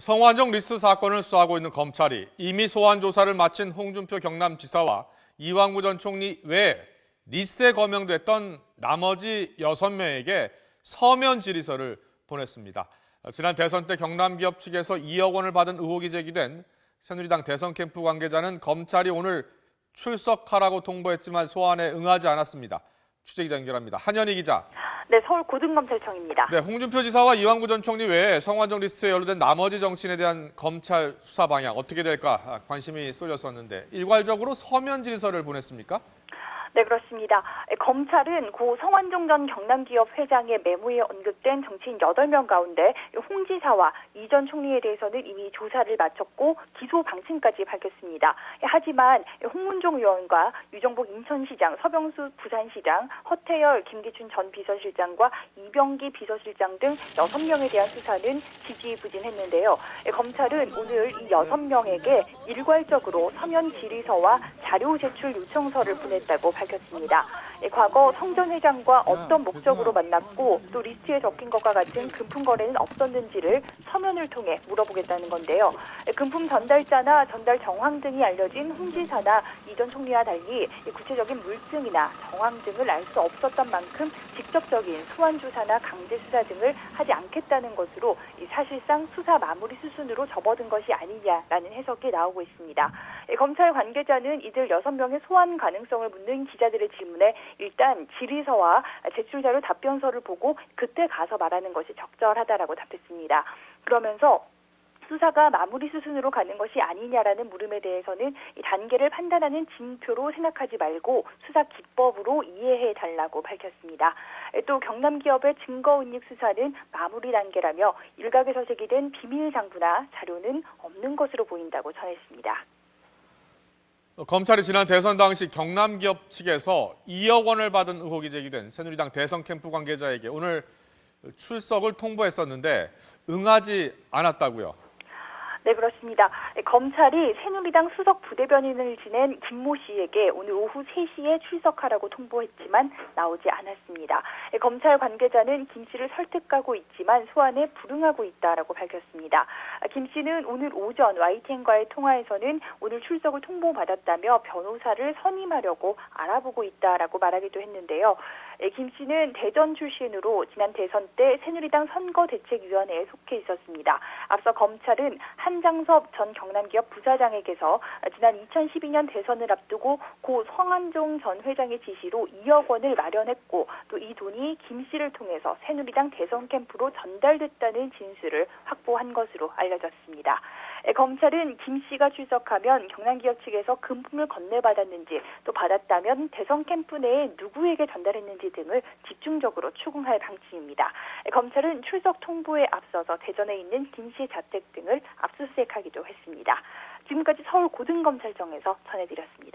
성완종 리스트 사건을 수사하고 있는 검찰이 이미 소환 조사를 마친 홍준표 경남지사와 이완구 전 총리 외에 리스트에 거명됐던 나머지 6명에게 서면 질의서를 보냈습니다. 지난 대선 때 경남기업 측에서 2억 원을 받은 의혹이 제기된 새누리당 대선 캠프 관계자는 검찰이 오늘 출석하라고 통보했지만 소환에 응하지 않았습니다. 취재기자 연결합니다. 한현희 기자. 네, 서울고등검찰청입니다. 네, 홍준표 지사와 이완구 전 총리 외에 성완종 리스트에 연루된 나머지 정치인에 대한 검찰 수사 방향 어떻게 될까 관심이 쏠렸었는데 일괄적으로 서면 질의서를 보냈습니까? 네, 그렇습니다. 검찰은 고 성완종 전 경남기업 회장의 메모에 언급된 정치인 8명 가운데 홍 지사와 이 전 총리에 대해서는 이미 조사를 마쳤고 기소 방침까지 밝혔습니다. 하지만 홍문종 의원과 유정복 인천시장, 서병수 부산시장, 허태열, 김기춘 전 비서실장과 이병기 비서실장 등 6명에 대한 수사는 지지부진했는데요. 검찰은 오늘 이 6명에게 일괄적으로 서면 질의서와 자료 제출 요청서를 보냈다고 밝혔습니다. 과거 성 전 회장과 어떤 목적으로 만났고 또 리스트에 적힌 것과 같은 금품 거래는 없었는지를 서면을 통해 물어보겠다는 건데요. 금품 전달자나 전달 정황 등이 알려진 홍 지사나 이 전 총리와 달리 구체적인 물증이나 정황 등을 알 수 없었던 만큼 직접적인 소환 조사나 강제 수사 등을 하지 않겠다는 것으로 사실상 수사 마무리 수순으로 접어든 것이 아니냐라는 해석이 나오고 있습니다. 검찰 관계자는 이들 6명의 소환 가능성을 묻는 기자들의 질문에 일단 질의서와 제출 자료 답변서를 보고 그때 가서 말하는 것이 적절하다라고 답했습니다. 그러면서 수사가 마무리 수순으로 가는 것이 아니냐라는 물음에 대해서는 이 단계를 판단하는 징표로 생각하지 말고 수사 기법으로 이해해달라고 밝혔습니다. 또 경남기업의 증거은닉 수사는 마무리 단계라며 일각에서 제기된 비밀 장부나 자료는 없는 것으로 보인다고 전했습니다. 검찰이 지난 대선 당시 경남기업 측에서 2억 원을 받은 의혹이 제기된 새누리당 대선 캠프 관계자에게 오늘 출석을 통보했었는데 응하지 않았다고요? 네, 그렇습니다. 검찰이 새누리당 수석 부대변인을 지낸 김모 씨에게 오늘 오후 3시에 출석하라고 통보했지만 나오지 않았습니다. 검찰 관계자는 김 씨를 설득하고 있지만 소환에 불응하고 있다라고 밝혔습니다. 김 씨는 오늘 오전 YTN과의 통화에서는 오늘 출석을 통보받았다며 변호사를 선임하려고 알아보고 있다라고 말하기도 했는데요. 김 씨는 대전 출신으로 지난 대선 때 새누리당 선거대책위원회에 속해 있었습니다. 앞서 검찰은 한장섭 전 경남기업 부사장에게서 지난 2012년 대선을 앞두고 고 성완종 전 회장의 지시로 2억 원을 마련했고 또 이 돈이 김 씨를 통해서 새누리당 대선 캠프로 전달됐다는 진술을 확보한 것으로 알려졌습니다. 검찰은 김 씨가 출석하면 경남기업 측에서 금품을 건네받았는지 또 받았다면 대선 캠프 내에 누구에게 전달했는지 등을 집중적으로 추궁할 방침입니다. 검찰은 출석 통보에 앞서서 대전에 있는 김 씨 자택 등을 압수수색하기도 했습니다. 지금까지 서울고등검찰청에서 전해드렸습니다.